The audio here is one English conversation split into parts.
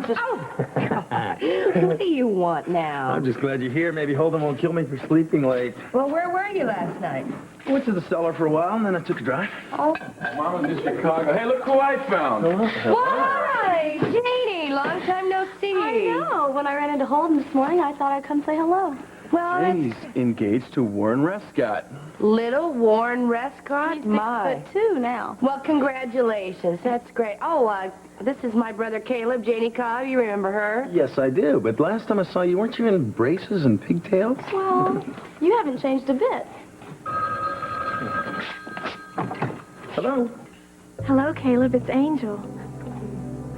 Oh, God. What do you want now? I'm just glad you're here. Maybe Holden won't kill me for sleeping late. Well, where were you last night? I went to the cellar for a while, and then I took a drive. Oh. Mama's in Chicago. Hey, look who I found. Why, Janie, long time no see. I know. When I ran into Holden this morning, I thought I'd come say hello. Well, He's engaged to Warren Rescott. little Warren Rescott? He's My. 6'2" now. Well, congratulations. That's great. Oh, this is my brother Caleb, Janie Cobb. You remember her? Yes, I do. But last time I saw you, weren't you in braces and pigtails? Well, you haven't changed a bit. Hello? Hello, Caleb. It's Angel.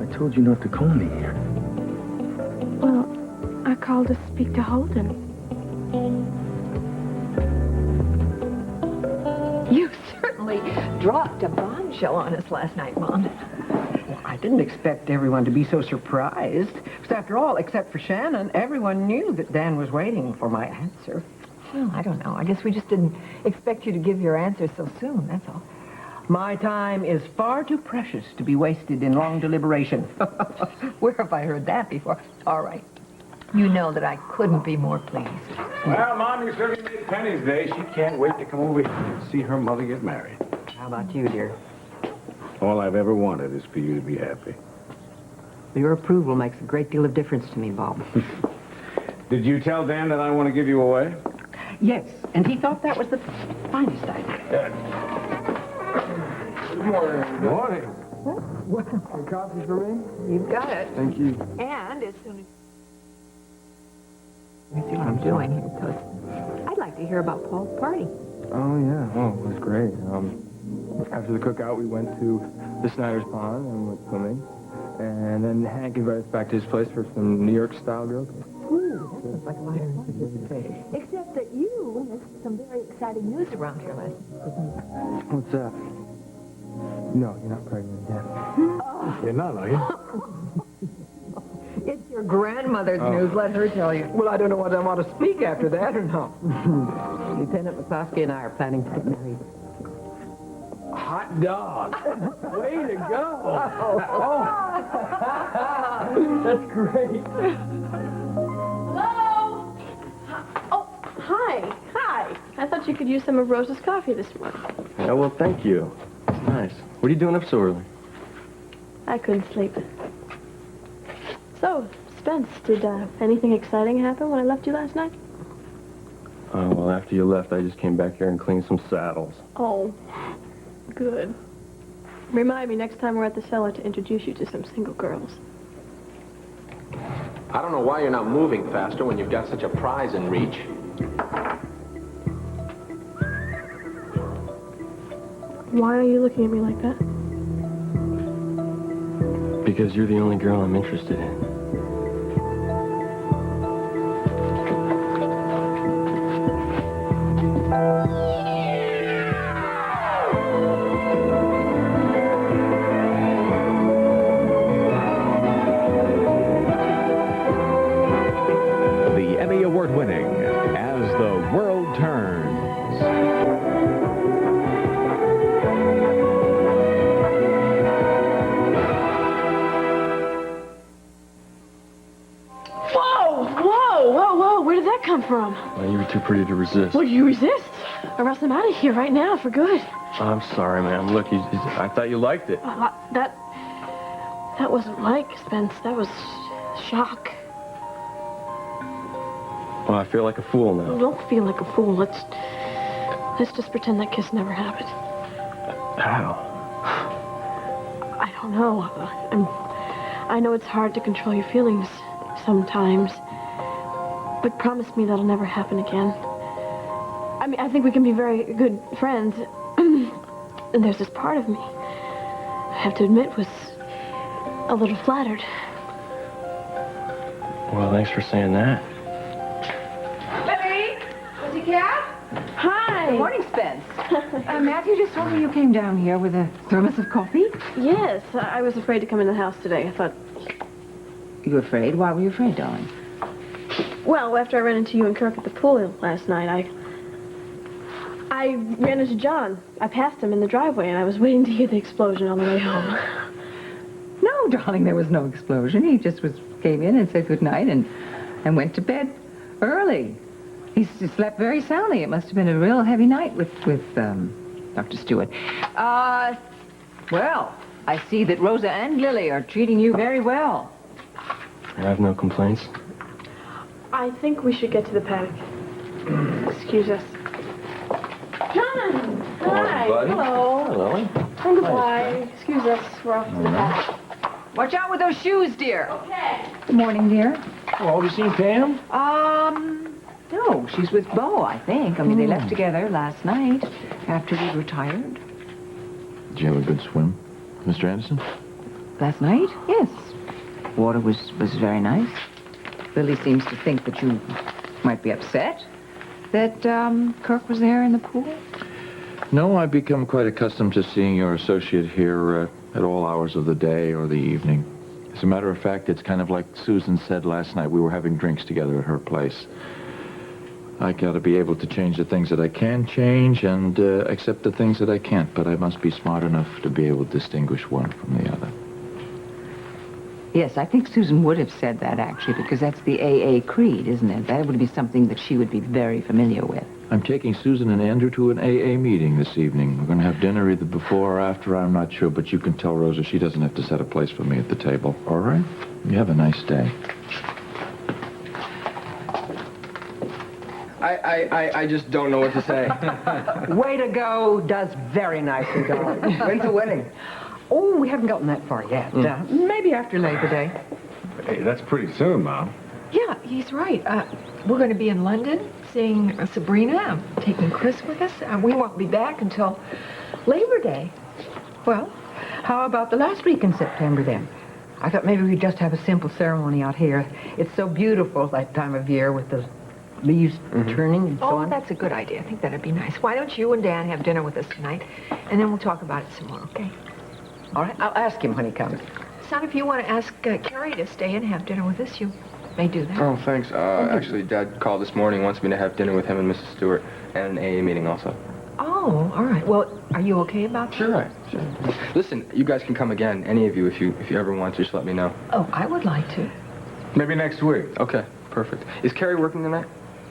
I told you not to call me. Well, I called to speak to Holden. You certainly dropped a bombshell on us last night, Mom. Well, I didn't expect everyone to be so surprised. Because after all, except for Shannon, everyone knew that Dan was waiting for my answer. Well, I don't know. I guess we just didn't expect you to give your answer so soon, that's all. My time is far too precious to be wasted in long deliberation. Where have I heard that before? All right. You know that I couldn't be more pleased. Well, Mom, you certainly made Penny's day. She can't wait to come over here and see her mother get married. How about you, dear? All I've ever wanted is for you to be happy. Your approval makes a great deal of difference to me, Bob. Did you tell Dan that I want to give you away? Yes, and he thought that was the finest idea. Good morning. Good morning. What? Some coffee for me? You've got it. Thank you. And as soon as... Let me see what I'm doing here, because I'd like to hear about Paul's party. Oh, yeah. Oh, it was great. After the cookout, we went to the Snyder's Pond and went swimming. And then Hank invited us back to his place for some New York-style grill cake. Ooh, that sounds like a lighter. Except that you missed some very exciting news around here last night. What's that? No, you're not pregnant again. You're not, are you? It's your grandmother's news. Let her tell you. Well, I don't know whether I want to speak after that or not. Lieutenant McCloskey and I are planning to get married. Hot dog. Way to go. That's great. Hello? Oh, hi. Hi. I thought you could use some of Rose's coffee this morning. Yeah, well, thank you. It's nice. What are you doing up so early? I couldn't sleep. So, Spence, did anything exciting happen when I left you last night? Oh, well, after you left, I just came back here and cleaned some saddles. Oh, good. Remind me next time we're at the cellar to introduce you to some single girls. I don't know why you're not moving faster when you've got such a prize in reach. Why are you looking at me like that? Because you're the only girl I'm interested in. The Emmy Award-winning As the World Turns. Whoa, where did that come from? Well, you were too pretty to resist. Well, you resist, or else I'm out of here right now for good. I'm sorry, ma'am. Look, I thought you liked it. That wasn't like, Spence. That was shock. Well, I feel like a fool now. Don't feel like a fool. Let's just pretend that kiss never happened. How? I don't know. I know it's hard to control your feelings sometimes. But promise me that'll never happen again. I mean, I think we can be very good friends. And there's this part of me, I have to admit, was a little flattered. Well, thanks for saying that. Larry, pussycat? Hi. Good morning, Spence. Matthew just told me you came down here with a thermos of coffee. Yes, I was afraid to come in the house today. I thought... You were afraid? Why were you afraid, darling? Well, after I ran into you and Kirk at the pool last night, I ran into John. I passed him in the driveway, and I was waiting to hear the explosion on the way home. No, No, darling, there was no explosion. He just came in and said goodnight and went to bed early. He slept very soundly. It must have been a real heavy night with Dr. Stewart. Well, I see that Rosa and Lily are treating you very well. I have no complaints. I think we should get to the paddock. Excuse us. John! Hi! buddy. Hello. Hello. Goodbye. Excuse us. We're off to the paddock. Watch out with those shoes, dear. Okay. Good morning, dear. Oh, have you seen Pam? No, she's with Bo, I think. I mean, they left together last night after we retired. Did you have a good swim, Mr. Anderson? Last night? Yes. Water was very nice. Lily seems to think that you might be upset that Kirk was there in the pool. No, I've become quite accustomed to seeing your associate here at all hours of the day or the evening. As a matter of fact, it's kind of like Susan said last night. We were having drinks together at her place. I gotta be able to change the things that I can change and accept the things that I can't, but I must be smart enough to be able to distinguish one from the other. Yes, I think Susan would have said that, actually, because that's the AA creed, isn't it? That would be something that she would be very familiar with. I'm taking Susan and Andrew to an AA meeting this evening. We're going to have dinner either before or after, I'm not sure, but you can tell Rosa she doesn't have to set a place for me at the table. All right? You have a nice day. I just don't know what to say. Way to go. Does very nicely, darling. When's the wedding? Oh, we haven't gotten that far yet. Maybe after Labor Day. Hey, that's pretty soon, Mom. Yeah, he's right. We're going to be in London seeing Sabrina, taking Chris with us. We won't be back until Labor Day. Well, how about the last week in September, then? I thought maybe we'd just have a simple ceremony out here. It's so beautiful that time of year with the leaves turning and so on. That's a good idea. I think that'd be nice. Why don't you and Dan have dinner with us tonight, and then we'll talk about it some more, okay? All right, I'll ask him when he comes. Son, if you want to ask Carrie to stay and have dinner with us, you may do that. Oh, thanks. Actually, Dad called this morning, wants me to have dinner with him and Mrs. Stewart, and an AA meeting also. Oh, all right. Well, are you okay about that? Sure. Listen, you guys can come again, any of you, if you ever want to, just let me know. Oh, I would like to. Maybe next week. Okay, perfect. Is Carrie working tonight?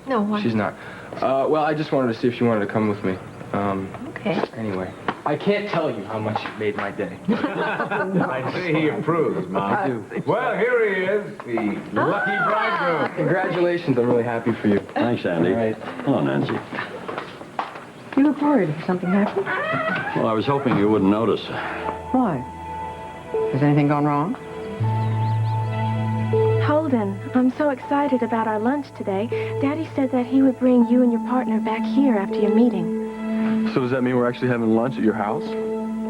No, why? She's not. Well, I just wanted to see if she wanted to come with me. Okay. Anyway, I can't tell you how much it made my day. I see he approves, Mom. I do. Well, here he is, the lucky bridegroom. Congratulations, I'm really happy for you. Thanks, Andy. All right. Hello, Nancy. You look worried. Something happened? Well, I was hoping you wouldn't notice. Why? Has anything gone wrong? Holden, I'm so excited about our lunch today. Daddy said that he would bring you and your partner back here after your meeting. So does that mean we're actually having lunch at your house?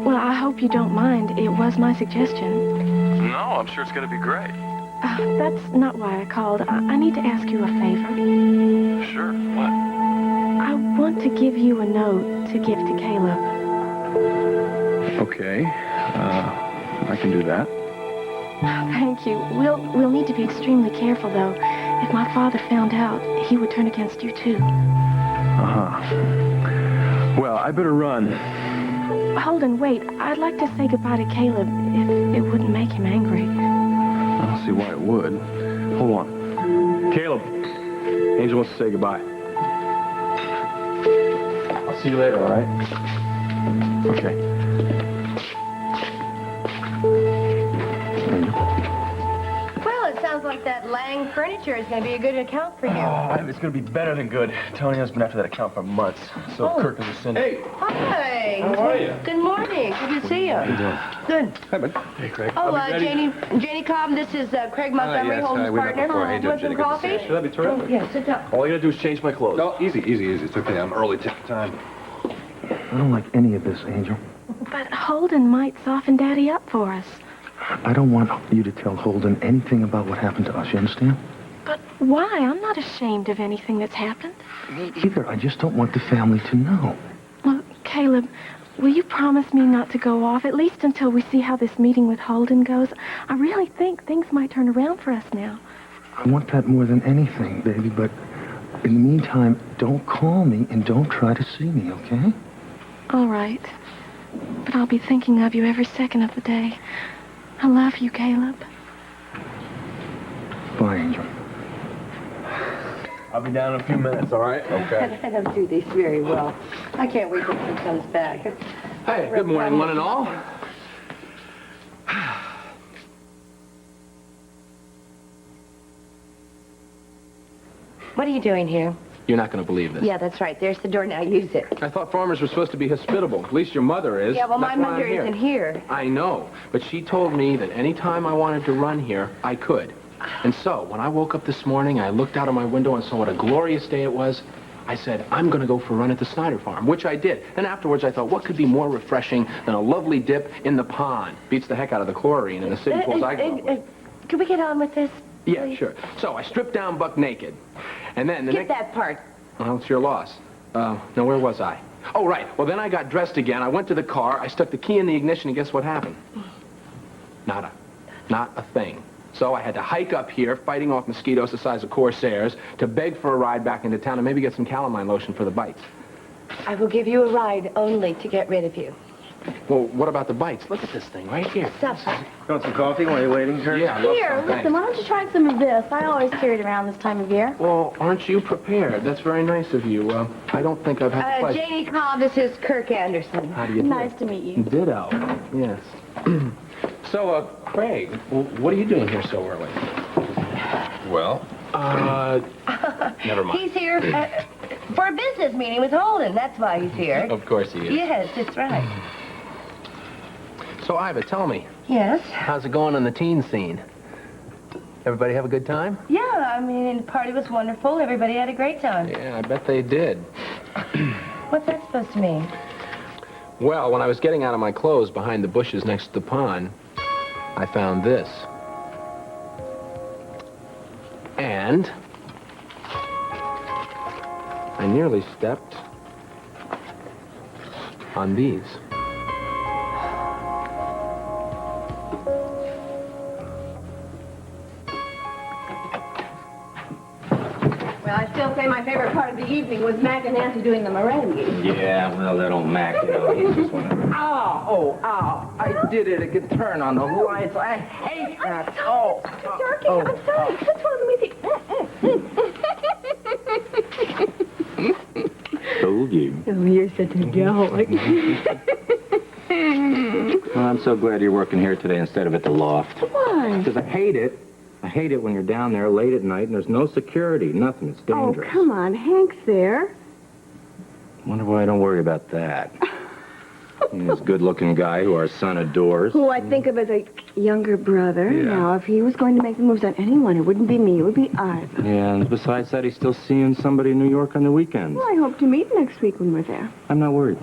Well, I hope you don't mind. It was my suggestion. No, I'm sure it's going to be great. That's not why I called. I need to ask you a favor. Sure. What? I want to give you a note to give to Caleb. Okay. I can do that. Thank you. We'll need to be extremely careful, though. If my father found out, he would turn against you, too. Well, I better run. Holden, wait. I'd like to say goodbye to Caleb if it wouldn't make him angry. I don't see why it would. Hold on. Caleb, Angel wants to say goodbye. I'll see you later, all right? Okay. Well, it sounds like that Lang furniture is going to be a good account for you. Oh, it's going to be better than good. Tony has been after that account for months. So Kirk is a sin. Hey! Hi. How are you? Good morning. Good to see you. How you doing? Good. Hi, bud. Hey, Craig. Oh, Janie Cobb, this is Craig Montgomery, yes, Holden's we met partner. before. Hey, Want Jenny, some good to see coffee? you. That'd be terrific. Yeah, sit down. All you got to do is change my clothes. No, easy. It's okay. I'm early. Take your time. I don't like any of this, Angel. But Holden might soften Daddy up for us. I don't want you to tell Holden anything about what happened to us, you understand? But why? I'm not ashamed of anything that's happened. Me either. I just don't want the family to know. Well, Caleb, will you promise me not to go off, at least until we see how this meeting with Holden goes? I really think things might turn around for us now. I want that more than anything, baby, but in the meantime, don't call me and don't try to see me, okay? All right. But I'll be thinking of you every second of the day. I love you, Caleb. Bye, Angel. I'll be down in a few minutes, all right? Okay. I don't do these very well. I can't wait till he comes back. Hey, good morning, one and all. What are you doing here? You're not going to believe this. Yeah, that's right. There's the door. Now use it. I thought farmers were supposed to be hospitable. At least your mother is. Yeah, well, my That's why I'm mother isn't here. I know, but she told me that any time I wanted to run here, I could. And so, when I woke up this morning, I looked out of my window and saw what a glorious day it was. I said, I'm going to go for a run at the Snyder farm, which I did. And afterwards, I thought, what could be more refreshing than a lovely dip in the pond? Beats the heck out of the chlorine in the city pools I grew up with. Can we get on with this? Yeah, sure. So I stripped down buck naked. And then the Get that part. Well, it's your loss. Now, where was I? Oh, right. Well, then I got dressed again. I went to the car. I stuck the key in the ignition, and guess what happened? Nada. Not a thing. So I had to hike up here, fighting off mosquitoes the size of corsairs, to beg for a ride back into town and maybe get some calamine lotion for the bites. I will give you a ride only to get rid of you. Well, what about the bites? Look at this thing right here. Supper. Want some coffee while you're waiting, Kurt? Yeah, I love Here, some. listen, Thanks. why don't you try some of this? I always carry it around this time of year. Well, aren't you prepared? That's very nice of you. I don't think I've had the pleasure. Janie Cobb, this is Kirk Anderson. How do you do? Nice to meet you. Ditto. Yes. So, Craig, what are you doing here so early? Well, Never mind. He's here for a business meeting with Holden. That's why he's here. Of course he is. Yes, that's right. So, Iva, tell me, Yes. how's it going on the teen scene? Everybody have a good time? Yeah, I mean, the party was wonderful. Everybody had a great time. Yeah, I bet they did. What's that supposed to mean? Well, when I was getting out of my clothes behind the bushes next to the pond, I found this. And I nearly stepped on these. Well, I still say my favorite part of the evening was Mac and Nancy doing the merengue. Yeah, well, that old Mac, you know, he's just one of them. Ow! I did it. It could turn on the lights. I hate that. Oh. Turkey, I'm sorry. What's wrong with you? Told you. Oh, you're such a dog. Well, I'm so glad you're working here today instead of at the loft. Why? Because I hate it. I hate it when you're down there late at night and there's no security, nothing. It's dangerous. Oh, come on. Hank's there. Wonder why I don't worry about that. He's this good-looking guy who our son adores. Who I think of as a younger brother. Yeah. Now, if he was going to make the moves on anyone, it wouldn't be me. It would be Iva. Yeah, and besides that, he's still seeing somebody in New York on the weekends. Well, I hope to meet next week when we're there. I'm not worried.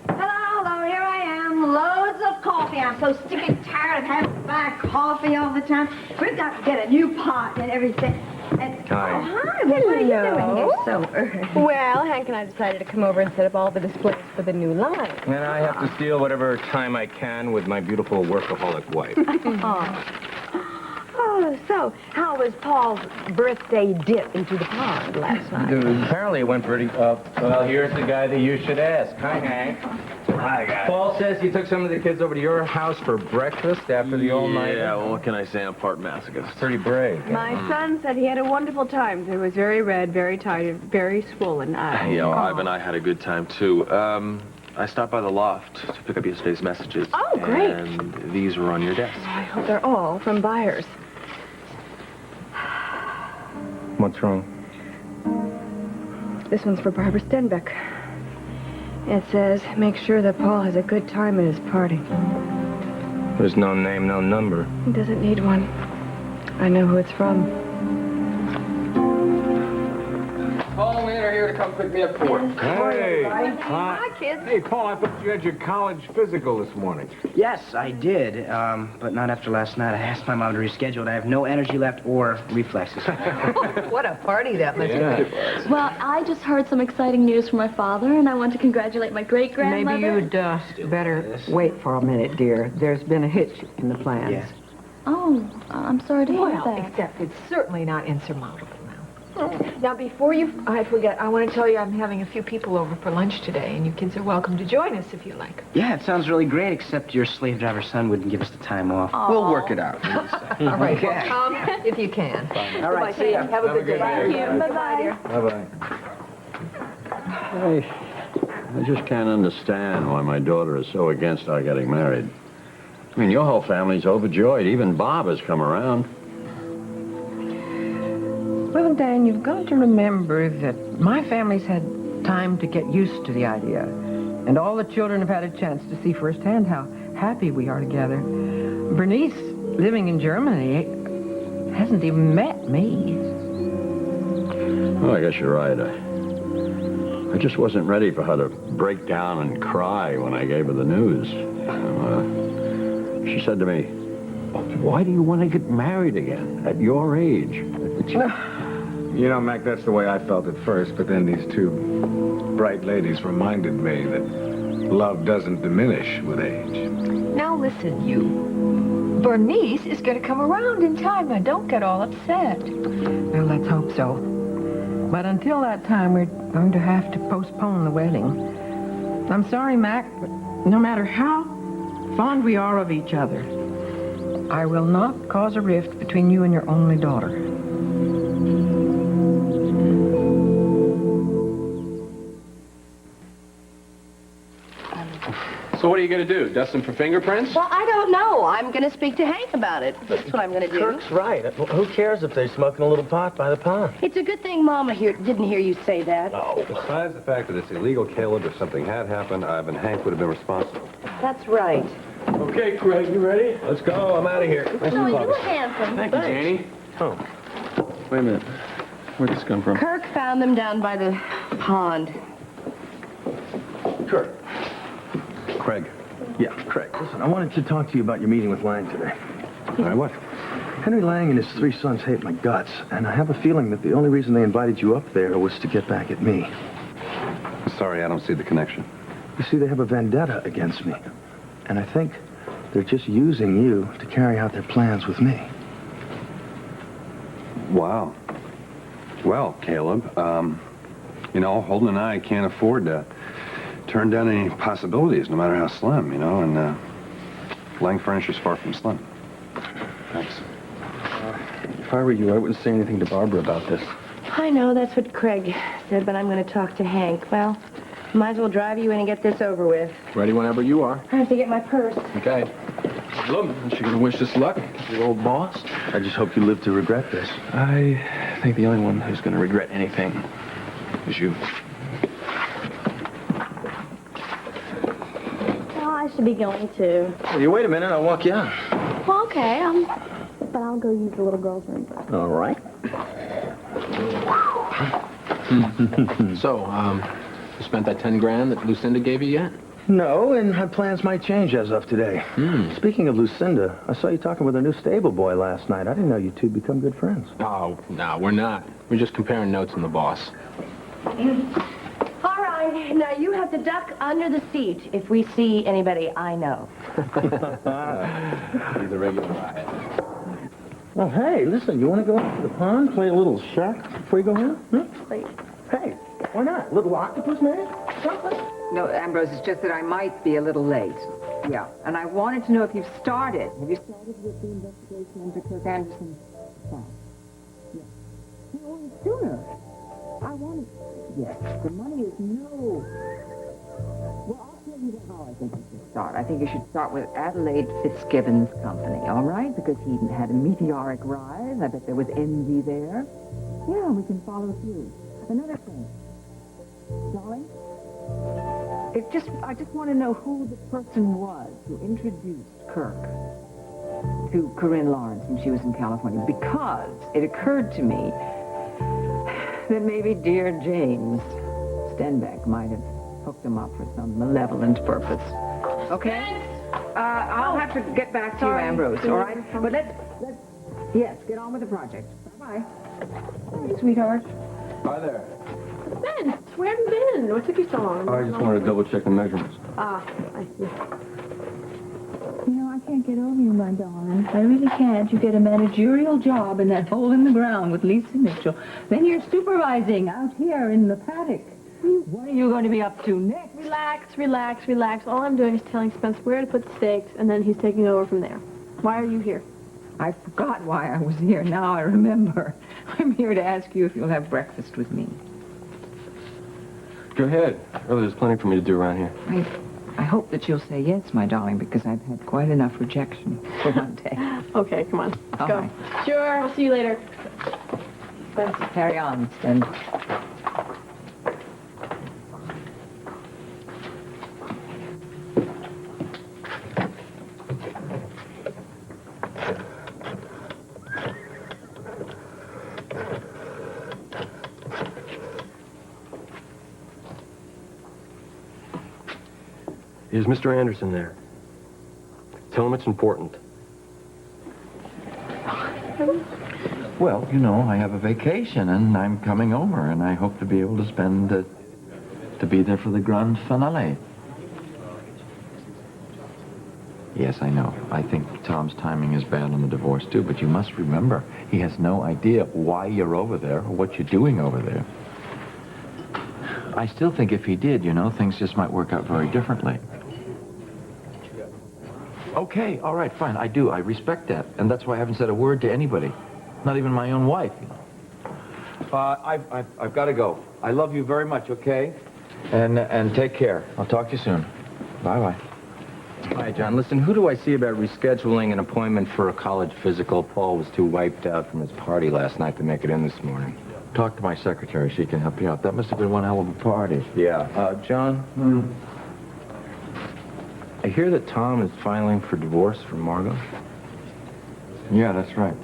Hello, here I am. Loads of coffee. I'm so sick and tired of having to buy coffee all the time. We've got to get a new pot and everything. And, Hi. Oh, hi. What are you doing here so early? Well, Hank and I decided to come over and set up all the displays for the new line. And I have to steal whatever time I can with my beautiful workaholic wife. Oh, so how was Paul's birthday dip into the pond last night? Apparently it went pretty... well, here's the guy that you should ask. Hi, Hank. Hi, guys. Paul says he took some of the kids over to your house for breakfast after the all-nighter. Yeah, well, what can I say? I'm part masochist. Pretty brave. My son said he had a wonderful time. He was very red, very tired, very swollen eyes. Yeah, well, Ivan and I had a good time, too. I stopped by the loft to pick up yesterday's messages. Oh, great. And these were on your desk. I hope they're all from buyers. What's wrong? This one's for Barbara Stenbeck. It says, make sure that Paul has a good time at his party. There's no name, no number. He doesn't need one. I know who it's from. Paul and Lynn are here to come pick me up for work. Hey. Hi, kids. Hey, Paul, I thought you had your college physical this morning. Yes, I did, but not after last night. I asked my mom to reschedule it. I have no energy left or reflexes. What a party that must have been. Well, I just heard some exciting news from my father, and I want to congratulate my great-grandmother. Maybe you'd better wait for a minute, dear. There's been a hitch in the plans. Yes. Oh, I'm sorry to hear Well, that. except it's certainly not insurmountable now. Now, before I forget, I want to tell you I'm having a few people over for lunch today, and you kids are welcome to join us if you like. Yeah, it sounds really great, except your slave driver son wouldn't give us the time off. Aw. We'll work it out. All right, well, come if you can. All right, see ya. Have a good day. Thank you. Bye-bye. Bye-bye. I just can't understand why my daughter is so against our getting married. I mean, your whole family's overjoyed. Even Bob has come around. Well, Dan, you've got to remember that my family's had time to get used to the idea. And all the children have had a chance to see firsthand how happy we are together. Bernice, living in Germany, hasn't even met me. Well, I guess you're right. I just wasn't ready for her to break down and cry when I gave her the news. She said to me, "Why do you want to get married again at your age?" You know, Mac, that's the way I felt at first, but then these two bright ladies reminded me that love doesn't diminish with age. Now listen, you. Bernice is going to come around in time. Now, don't get all upset. Well, let's hope so. But until that time, we're going to have to postpone the wedding. I'm sorry, Mac, but no matter how fond we are of each other, I will not cause a rift between you and your only daughter. So what are you going to do? Dust them for fingerprints? Well, I don't know. I'm going to speak to Hank about it. That's what I'm going to do. Kirk's right. Who cares if they're smoking a little pot by the pond? It's a good thing Mama didn't hear you say that. No. Besides the fact that it's illegal, Caleb, if something had happened, Ivan Hank would have been responsible. That's right. Okay, Craig, you ready? Let's go. I'm out of here. Oh, you look handsome. Thank you, Janie. Oh. Wait a minute. Where'd this come from? Kirk found them down by the pond. Kirk. Craig. Yeah, Craig. Listen, I wanted to talk to you about your meeting with Lang today. All right, what? Henry Lang and his 3 sons hate my guts, and I have a feeling that the only reason they invited you up there was to get back at me. Sorry, I don't see the connection. You see, they have a vendetta against me, and I think they're just using you to carry out their plans with me. Wow. Well, Caleb, you know, Holden and I can't afford to turn down any possibilities, no matter how slim, you know, and Lang Furniture's far from slim. Thanks. If I were you, I wouldn't say anything to Barbara about this. I know, that's what Craig said, but I'm going to talk to Hank. Well, might as well drive you in and get this over with. Ready whenever you are. I have to get my purse. Okay. Look, aren't you going to wish us luck, your old boss? I just hope you live to regret this. I think the only one who's going to regret anything is you. I should be going too. Well, you wait a minute, I'll walk you out. Well, okay, but I'll go use the little girl's room first. All right. So, you spent that 10 grand that Lucinda gave you yet? No, and my plans might change as of today. Speaking of Lucinda, I saw you talking with her new stable boy last night. I didn't know you two become good friends. Oh, no, we're not. We're just comparing notes on the boss. All right, now you have to duck under the seat if we see anybody I know. He's a regular riot. Well, hey, listen, you want to go out to the pond, play a little shark before you go home? Hey, why not? A little octopus, maybe? Something? No, Ambrose, it's just that I might be a little late. Yeah, and I wanted to know if you've started. Have you started with the investigation into Kirk Anderson's file? Yeah. No, sooner. I wanted... Yes, the money is no... Well, I'll tell you how I think you should start. I think you should start with Adelaide Fitzgibbon's company, all right? Because he had a meteoric rise. I bet there was envy there. Yeah, we can follow through. Another thing. Darling? I just want to know who the person was who introduced Kirk to Corinne Lawrence when she was in California, because it occurred to me that maybe dear James Stenbeck might have hooked him up for some malevolent purpose. Okay? I'll have to get back to you, Ambrose, all right? But yes, get on with the project. Bye-bye. Hey, sweetheart. Hi there. Ben, where have you been? What took you so long? I just wanted to double check the measurements. Ah, I see. You know, I can't get over you, my darling. I really can't. You get a managerial job in that hole in the ground with Lisa Mitchell. Then you're supervising out here in the paddock. What are you going to be up to next? Relax, relax, relax. All I'm doing is telling Spence where to put the stakes, and then he's taking over from there. Why are you here? I forgot why I was here. Now I remember. I'm here to ask you if you'll have breakfast with me. Go ahead. Really, there's plenty for me to do around here. I hope that you'll say yes, my darling, because I've had quite enough rejection for one day. Okay, come on. Let's All go. right. Sure, I'll see you later. Spence. Carry on, Spence. Is Mr. Anderson there? Tell him it's important. Well, you know, I have a vacation, and I'm coming over, and I hope to be able to to be there for the grand finale. Yes, I know. I think Tom's timing is bad on the divorce, too, but you must remember, he has no idea why you're over there or what you're doing over there. I still think if he did, you know, things just might work out very differently. Okay, all right, fine, I do. I respect that, and that's why I haven't said a word to anybody. Not even my own wife, you know. I've got to go. I love you very much, okay? And take care. I'll talk to you soon. Bye-bye. Hi, John. Listen, who do I see about rescheduling an appointment for a college physical? Paul was too wiped out from his party last night to make it in this morning. Talk to my secretary. She can help you out. That must have been one hell of a party. Yeah. John? I hear that Tom is filing for divorce from Margot. Yeah, that's right.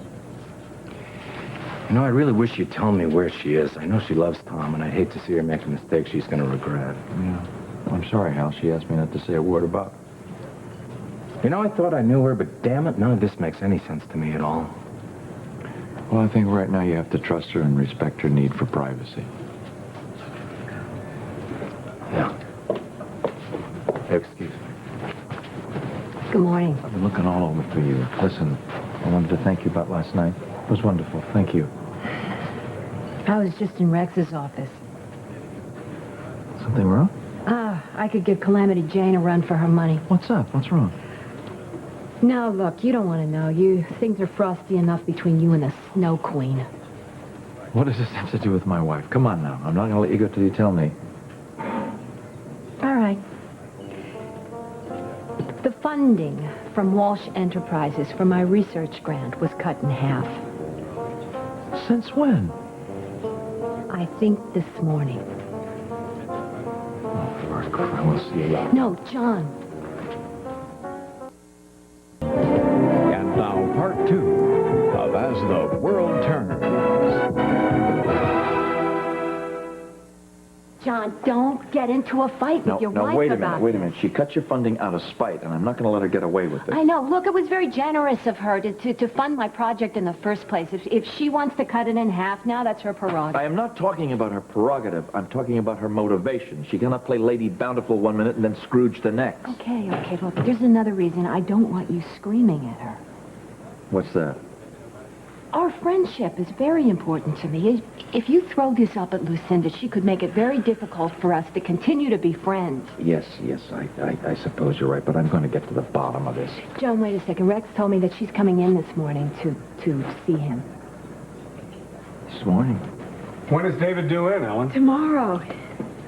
You know, I really wish you'd tell me where she is. I know she loves Tom, and I'd hate to see her make a mistake she's going to regret. Yeah. I'm sorry, Hal. She asked me not to say a word about it. You know, I thought I knew her, but damn it, none of this makes any sense to me at all. Well, I think right now you have to trust her and respect her need for privacy. Yeah. Excuse me. Good morning. I've been looking all over for you. Listen, I wanted to thank you about last night. It was wonderful. Thank you. I was just in Rex's office. Something wrong? I could give Calamity Jane a run for her money. What's up? What's wrong? No, look, you don't want to know. Things are frosty enough between you and the Snow Queen. What does this have to do with my wife? Come on now. I'm not going to let you go till you tell me. All right. The funding from Walsh Enterprises for my research grant was cut in half. Since when? I think this morning. Oh, Lord, I will see you later. No, John. And now, part 2 of As the World Turns. John, don't get into a fight with your wife wait a about minute, wait a minute. She cut your funding out of spite, and I'm not going to let her get away with it. I know. Look, it was very generous of her to fund my project in the first place. If she wants to cut it in half now, that's her prerogative. I am not talking about her prerogative. I'm talking about her motivation. She cannot play Lady Bountiful one minute and then Scrooge the next. Okay, look, there's another reason I don't want you screaming at her. What's that? Our friendship is very important to me. If you throw this up at Lucinda, she could make it very difficult for us to continue to be friends. Yes, I suppose you're right, but I'm going to get to the bottom of this. Joan, wait a second. Rex told me that she's coming in this morning to see him. This morning? When is David due in, Ellen? Tomorrow.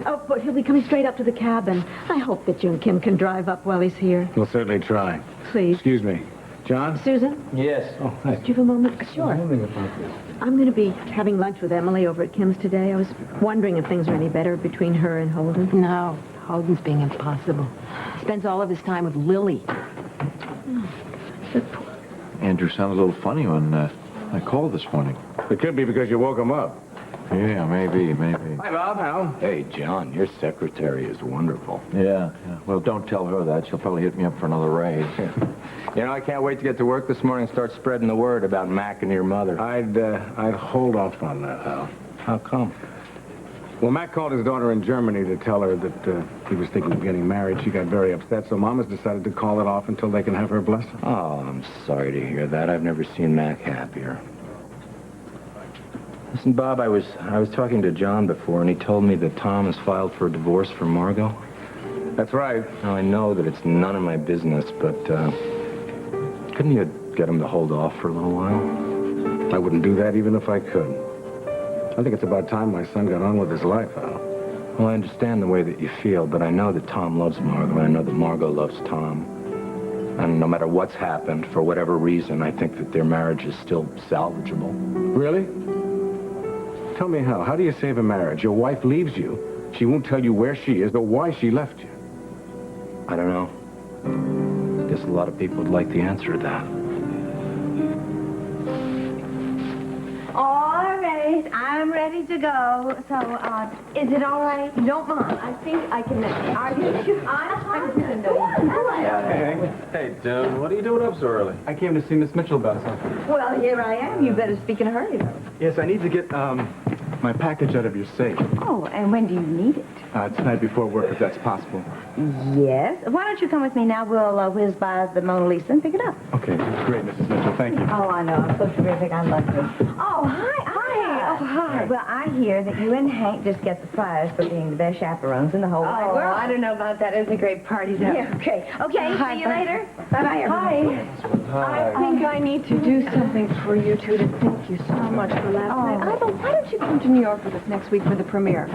Oh, but he'll be coming straight up to the cabin. I hope that you and Kim can drive up while he's here. We'll certainly try. Please. Excuse me. John? Susan? Yes. Oh, hi. Do you have a moment? Sure. Wondering about this. I'm going to be having lunch with Emily over at Kim's today. I was wondering if things are any better between her and Holden. No, Holden's being impossible. He spends all of his time with Lily. Andrew sounded a little funny when I called this morning. It could be because you woke him up. Yeah, maybe. Hi, Bob. Al. Hey, John, your secretary is wonderful. Yeah. Well, don't tell her that. She'll probably hit me up for another raise. You know, I can't wait to get to work this morning and start spreading the word about Mac and your mother. I'd hold off on that, Al. How come? Well, Mac called his daughter in Germany to tell her that he was thinking of getting married. She got very upset, so Mama's decided to call it off until they can have her blessing. Oh, I'm sorry to hear that. I've never seen Mac happier. Listen, Bob, I was talking to John before, and he told me that Tom has filed for a divorce from Margot. That's right. Now, I know that it's none of my business, but couldn't you get him to hold off for a little while? I wouldn't do that even if I could. I think it's about time my son got on with his life, Al. Well, I understand the way that you feel, but I know that Tom loves Margot, and I know that Margot loves Tom. And no matter what's happened, for whatever reason, I think that their marriage is still salvageable. Really? Tell me how. How do you save a marriage? Your wife leaves you. She won't tell you where she is or why she left you. I don't know. I guess a lot of people would like the answer to that. All right, I'm ready to go. So, is it all right? Don't mind. I think I can make it. Are you? I'm going to Hey, Dune, what are you doing up so early? I came to see Miss Mitchell about something. Well, here I am. You better speak in a hurry, though. Yes, I need to get, my package out of your safe. Oh, and when do you need it? Tonight before work, if that's possible. Yes. Why don't you come with me now? We'll whiz by the Mona Lisa and pick it up. Okay, great, Mrs. Mitchell. Thank you. Oh, I know. I'm so terrific. I love you. Oh, hi. Oh, hi. Well, I hear that you and Hank just get the prize for being the best chaperones in the whole wide world. I don't know about that. It's a great party, though. Yeah, okay. Okay, Hi, see you bye. later. Bye-bye, everyone. I think I need to do something for you two to thank you so much for last night. Ivor, why don't you come to New York with us next week for the premiere?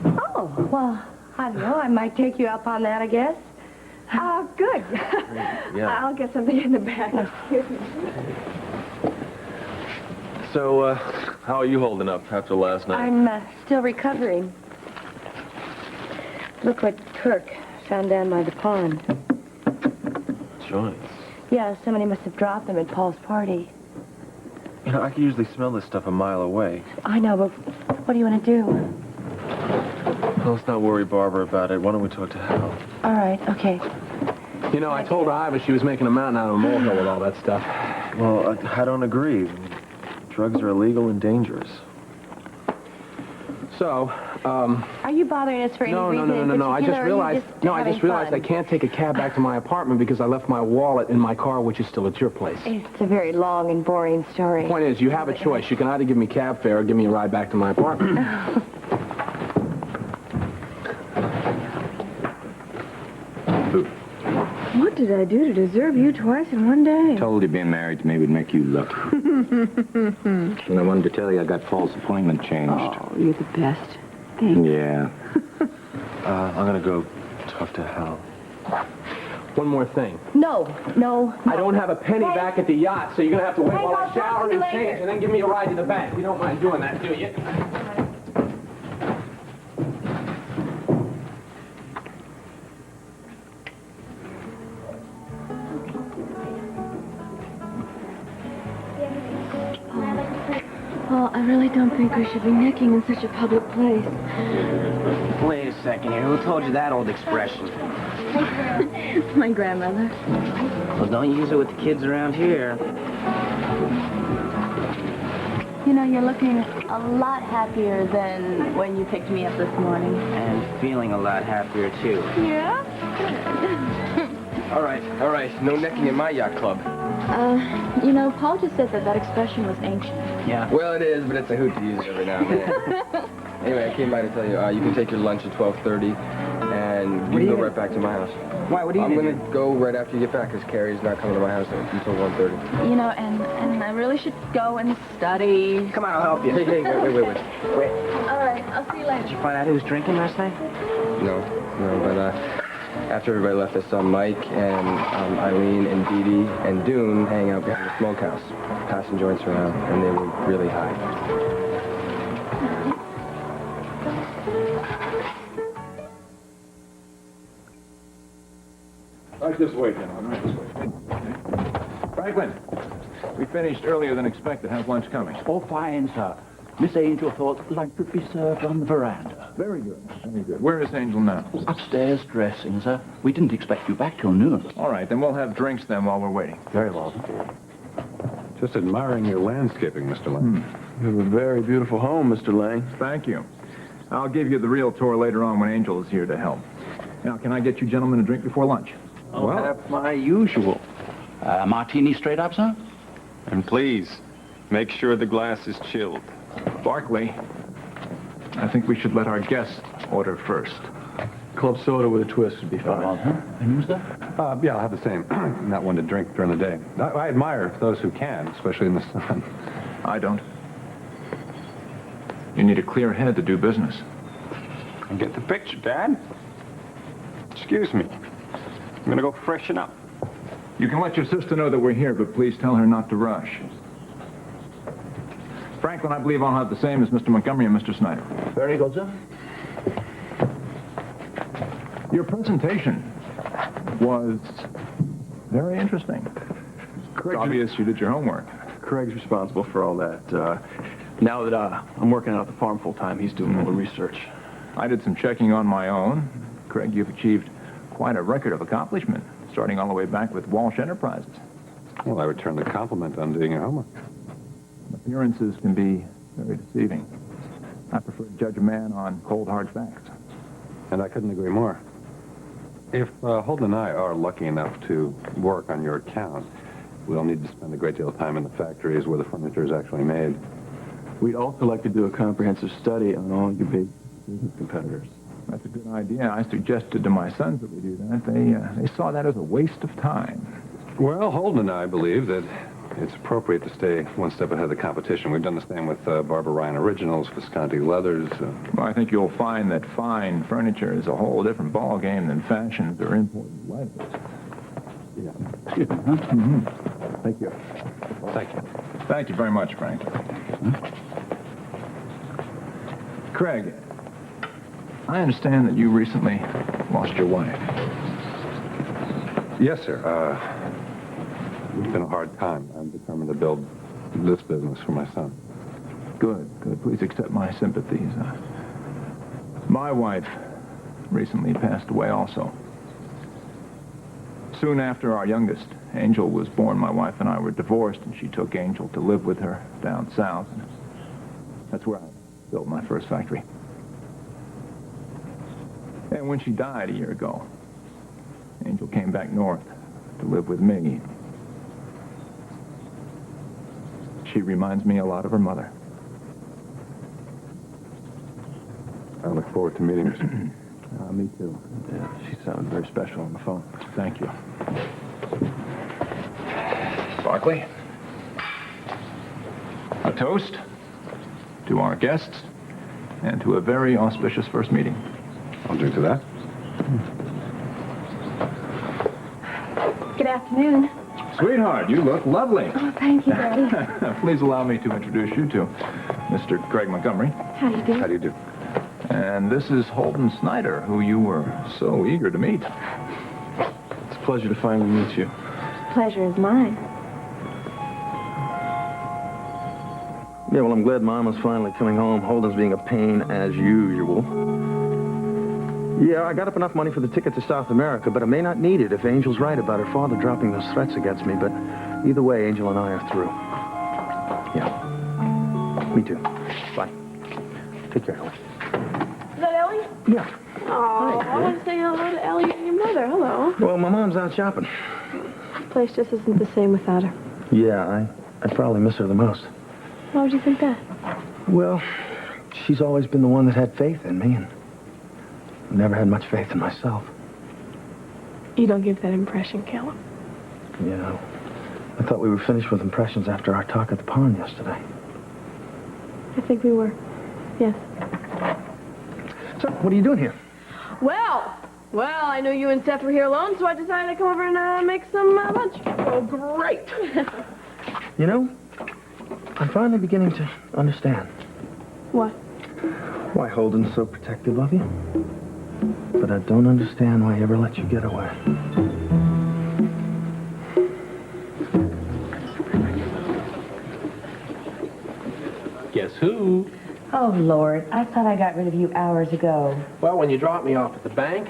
Oh, well, I don't know. I might take you up on that, I guess. Good. Yeah. I'll get something in the bag. Excuse me. So, how are you holding up after last night? I'm still recovering. Look what Kirk found down by the pond. Joints. Yeah, somebody must have dropped them at Paul's party. You know, I can usually smell this stuff a mile away. I know, but what do you want to do? Well, let's not worry Barbara about it. Why don't we talk to Hal? All right, okay. You know, I told Ivor she was making a mountain out of a molehill with all that stuff. Well, I don't agree. Drugs are illegal and dangerous. So, Are you bothering us for any reason in No. I particular, just or are you realized, having fun? I can't take a cab back to my apartment because I left my wallet in my car, which is still at your place. It's a very long and boring story. The point is, you have a choice. You can either give me cab fare or give me a ride back to my apartment. What did I do to deserve you twice in one day? Told you being married to me would make you lucky. And I wanted to tell you I got Paul's appointment changed. Oh, you're the best. Thanks. Yeah. I'm gonna go talk to Hal. One more thing. No. I don't have a penny Hey. back at the yacht, so you're going to have to wait Hey, while I'll I shower talk to you and change, later. and then give me a ride to the bank. You don't mind doing that, do you? Paul, I really don't think we should be necking in such a public place. Wait a second here. Who told you that old expression? My grandmother. Well, don't use it with the kids around here. You know, you're looking a lot happier than when you picked me up this morning. And feeling a lot happier, too. Yeah? All right. No necking in my yacht club. You know, Paul just said that expression was ancient. Yeah. Well, it is, but it's a hoot to use it every now and then. Anyway, I came by to tell you, you can take your lunch at 12:30, and you can go right back to my house. Why? What are you I'm gonna going to go right after you get back, because Carrie's not coming to my house until 1:30. You know, and I really should go and study. Come on, I'll help you. Hey, wait. All right, I'll see you later. Did you find out who was drinking last night? No, but after everybody left, I saw Mike and Eileen and Dee Dee and Dune hang out behind the smokehouse, passing joints around, and they were really high. Right this way, gentlemen. Right this way. Franklin, we finished earlier than expected. How's lunch coming? Oh, fine, sir. Miss Angel thought lunch would be served on the veranda. Very good. Very good. Where is Angel now? Upstairs dressing, sir. We didn't expect you back till noon. All right, then we'll have drinks then while we're waiting. Very well. Just admiring your landscaping, Mr. Lang. You have a very beautiful home, Mr. Lang. Thank you. I'll give you the real tour later on when Angel is here to help. Now, can I get you gentlemen a drink before lunch? I'll have my usual. Martini straight up, sir? And please, make sure the glass is chilled. Barkley, I think we should let our guests order first. Club soda with a twist would be fine. And who's that? Yeah, I'll have the same. Not one to drink during the day. I admire those who can, especially in the sun. I don't. You need a clear head to do business. I get the picture, Dad. Excuse me. I'm gonna go freshen up. You can let your sister know that we're here, but please tell her not to rush. Franklin, I believe I'll have the same as Mr. Montgomery and Mr. Snyder. Very good, sir. Your presentation was very interesting. It's obvious you did your homework. Craig's responsible for all that. Now that I'm working out at the farm full-time, he's doing all the research. I did some checking on my own. Craig, you've achieved quite a record of accomplishment, starting all the way back with Walsh Enterprises. Well, I return the compliment on doing your homework. Appearances can be very deceiving. I prefer to judge a man on cold, hard facts. And I couldn't agree more. If Holden and I are lucky enough to work on your account, we'll need to spend a great deal of time in the factories where the furniture is actually made. We'd also like to do a comprehensive study on all your big business competitors. That's a good idea. I suggested to my sons that we do that. They saw that as a waste of time. Well, Holden and I believe that it's appropriate to stay one step ahead of the competition. We've done the same with Barbara Ryan Originals, Visconti Leathers. Well, I think you'll find that fine furniture is a whole different ballgame than fashions or imported leathers. Yeah. Excuse me, huh? Mm-hmm. Thank you. Thank you. Thank you very much, Frank. Craig, I understand that you recently lost your wife. Yes, sir. It's been a hard time. I'm determined to build this business for my son. Good. Please accept my sympathies. My wife recently passed away also. Soon after our youngest, Angel, was born, my wife and I were divorced, and she took Angel to live with her down south. That's where I built my first factory. And when she died a year ago, Angel came back north to live with me. She reminds me a lot of her mother. I look forward to meeting her. Me too. Yeah, she sounded very special on the phone. Thank you. Barkley, a toast to our guests and to a very auspicious first meeting. I'll drink to that. Good afternoon. Sweetheart, you look lovely. Oh, thank you, Daddy. Please allow me to introduce you to Mr. Craig Montgomery. How do you do? How do you do? And this is Holden Snyder, who you were so eager to meet. It's a pleasure to finally meet you. Pleasure is mine. Yeah, well, I'm glad Mama's finally coming home. Holden's being a pain as usual. Yeah, I got up enough money for the ticket to South America, but I may not need it if Angel's right about her father dropping those threats against me. But either way, Angel and I are through. Yeah. Me too. Bye. Take care, Holden. Is that Ellie? Yeah. Oh, I want to say hello to Ellie and your mother. Hello. Well, my mom's out shopping. The place just isn't the same without her. Yeah, I probably miss her the most. Why would you think that? Well, she's always been the one that had faith in me, and I've never had much faith in myself. You don't give that impression, Caleb. Yeah. I thought we were finished with impressions after our talk at the pond yesterday. I think we were. Yes. So, what are you doing here? Well, I knew you and Seth were here alone, so I decided to come over and make some lunch. Oh, great. You know, I'm finally beginning to understand. What? Why Holden's so protective of you. But I don't understand why he ever let you get away. Guess who? Oh, Lord, I thought I got rid of you hours ago. Well, when you dropped me off at the bank,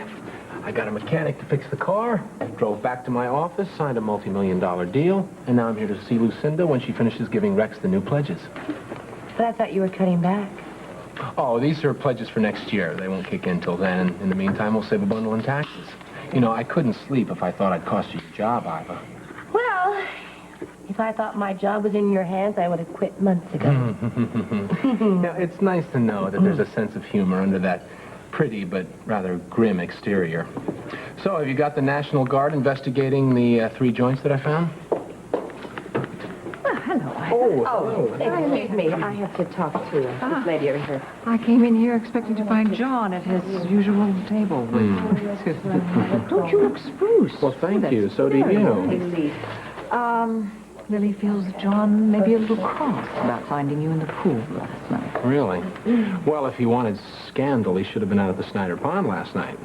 I got a mechanic to fix the car, drove back to my office, signed a multi-million-dollar deal, and now I'm here to see Lucinda when she finishes giving Rex the new pledges. But I thought you were cutting back. Oh, these are pledges for next year. They won't kick in till then. In the meantime, we'll save a bundle in taxes. You know, I couldn't sleep if I thought I'd cost you your job, Iva. Well, if I thought my job was in your hands, I would have quit months ago. Now, it's nice to know that there's a sense of humor under that pretty but rather grim exterior. So, have you got the National Guard investigating the 3 joints that I found? Oh, excuse me. I have to talk to this lady over here. I came in here expecting to find John at his usual table. Don't you look spruce? Well, thank you. So do you. Lily feels John may be a little cross about finding you in the pool last night. Really? Well, if he wanted scandal, he should have been out at the Snyder Pond last night.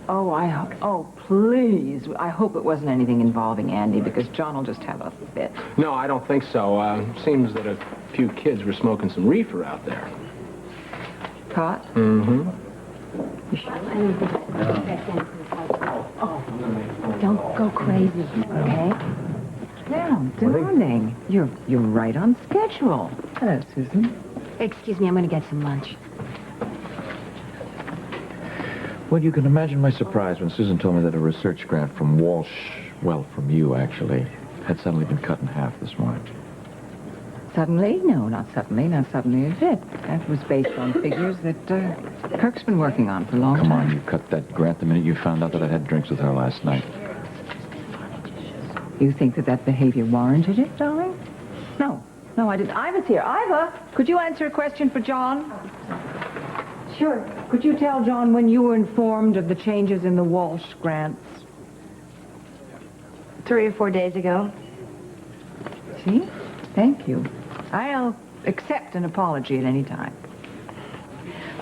Oh, please. I hope it wasn't anything involving Andy, because John will just have a fit. No, I don't think so. Seems that a few kids were smoking some reefer out there. Pot? Mm-hmm. Don't go crazy, okay? Now, darling, you're right on schedule. Hello, Susan. Excuse me, I'm going to get some lunch. Well, you can imagine my surprise when Susan told me that a research grant from Walsh, well, from you, actually, had suddenly been cut in half this morning. Suddenly? No, not suddenly a bit. That was based on figures that Kirk's been working on for a long time. Come on, you cut that grant the minute you found out that I had drinks with her last night. You think that behavior warranted it, darling? No, I didn't. Iva's here. Iva, could you answer a question for John? Sure. Could you tell John when you were informed of the changes in the Walsh grants? 3 or 4 days ago. See? Thank you. I'll accept an apology at any time.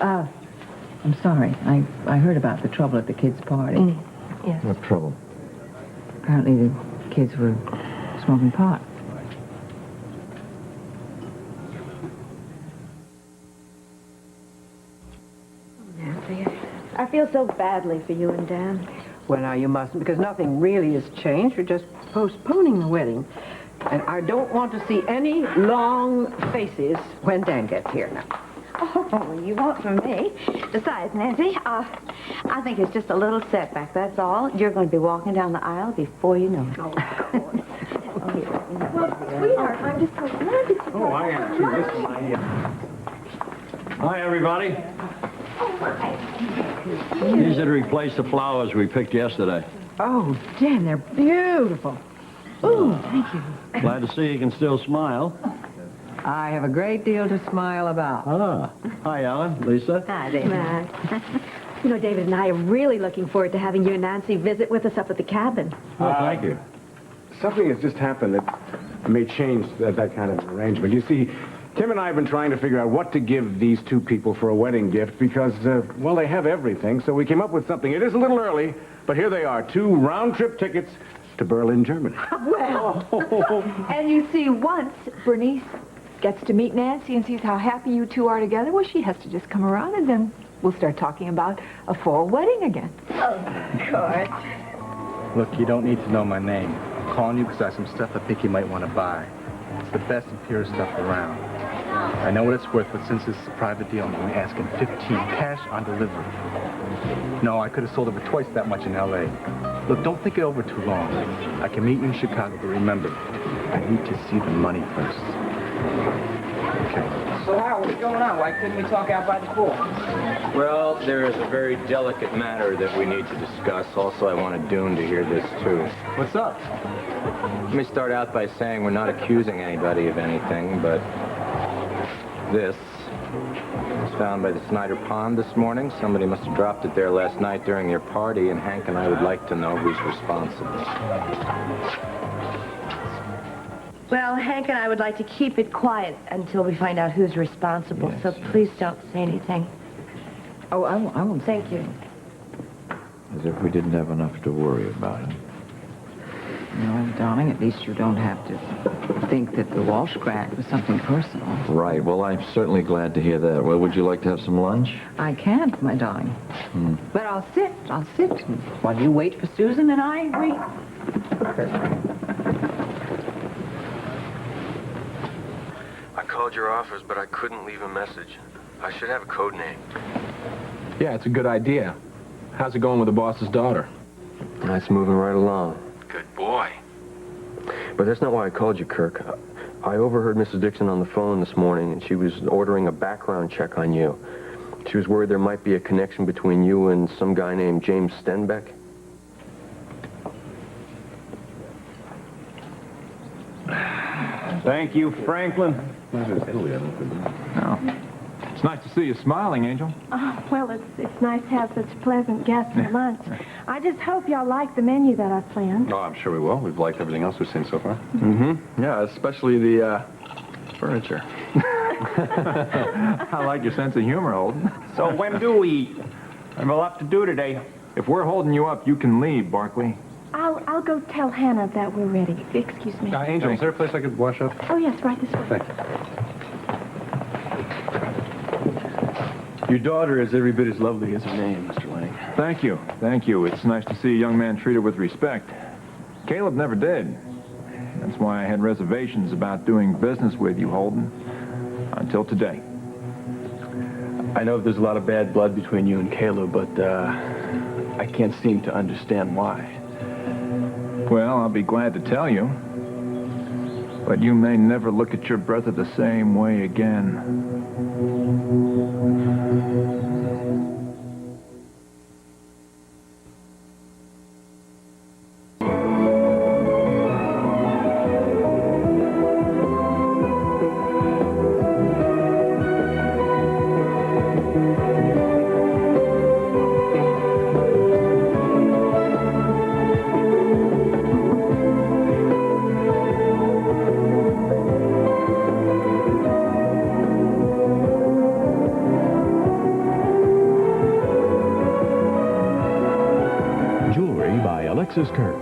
I'm sorry. I heard about the trouble at the kids' party. Yes. What trouble? Apparently the kids were smoking pot. Nancy, I feel so badly for you and Dan. Well, now, you mustn't, because nothing really has changed. We're just postponing the wedding. And I don't want to see any long faces when Dan gets here now. Oh, you want from me. Besides, Nancy, I think it's just a little setback, that's all. You're going to be walking down the aisle before you know it. Oh, well, sweetheart, I'm just so glad that you... Oh, I am, too. This is my... Hi, everybody. These are to replace the flowers we picked yesterday. Oh, Dan, they're beautiful. Ooh, thank you. Glad to see you can still smile. I have a great deal to smile about. Ah. Hi, Ellen. Lisa. Hi, David. Matt. You know, David and I are really looking forward to having you and Nancy visit with us up at the cabin. Oh, thank you. Something has just happened that may change that kind of arrangement. You see, Tim and I have been trying to figure out what to give these 2 people for a wedding gift because, well, they have everything, so we came up with something. It is a little early, but here they are, 2 round-trip tickets to Berlin, Germany. Well, and you see, once Bernice gets to meet Nancy and sees how happy you 2 are together, well, she has to just come around, and then we'll start talking about a fall wedding again. Of course. Look, you don't need to know my name. I'm calling you because I have some stuff I think you might want to buy. It's the best and purest stuff around. I know what it's worth, but since this is a private deal, I'm only asking 15 cash on delivery. No, I could have sold it for twice that much in L.A. Look, don't think it over too long. I can meet you in Chicago, but remember, I need to see the money first. Okay. So, Howard, what's going on? Why couldn't we talk out by the pool? Well, there is a very delicate matter that we need to discuss. Also, I wanted Dune to hear this, too. What's up? Let me start out by saying we're not accusing anybody of anything, but this was found by the Snyder Pond this morning. Somebody must have dropped it there last night during your party, and Hank and I would like to know who's responsible. Well, Hank and I would like to keep it quiet until we find out who's responsible, Yes. so please don't say anything. Oh, I won't. Thank you. As if we didn't have enough to worry about. No, darling, at least you don't have to think that the Walsh grant was something personal. Right. Well, I'm certainly glad to hear that. Well, would you like to have some lunch? I can't, my darling. But I'll sit while you wait for Susan and I wait. I called your office, but I couldn't leave a message. I should have a code name. Yeah, it's a good idea. How's it going with the boss's daughter? That's moving right along. Good boy. But that's not why I called you, Kirk. I overheard Mrs. Dixon on the phone this morning, and she was ordering a background check on you. She was worried there might be a connection between you and some guy named James Stenbeck. Thank you, Franklin. Oh. It's nice to see you smiling, Angel. Oh, well, it's nice to have such pleasant guests for lunch. I just hope y'all like the menu that I've planned. Oh, I'm sure we will. We've liked everything else we've seen so far. Mm-hmm. Yeah, especially the furniture. I like your sense of humor, Holden. So when do we eat? I have a lot to do today. If we're holding you up, you can leave, Barkley. I'll go tell Hannah that we're ready. Excuse me. Angel, is there a place I could wash up? Oh, yes, right this way. Thank you. Your daughter is every bit as lovely as her name, Mr. Lang. Thank you. Thank you. It's nice to see a young man treated with respect. Caleb never did. That's why I had reservations about doing business with you, Holden. Until today. I know there's a lot of bad blood between you and Caleb, but I can't seem to understand why. Well, I'll be glad to tell you. But you may never look at your brother the same way again. Alexis Kirk.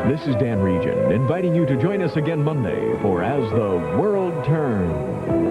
This is Dan Regin, inviting you to join us again Monday for As the World Turns.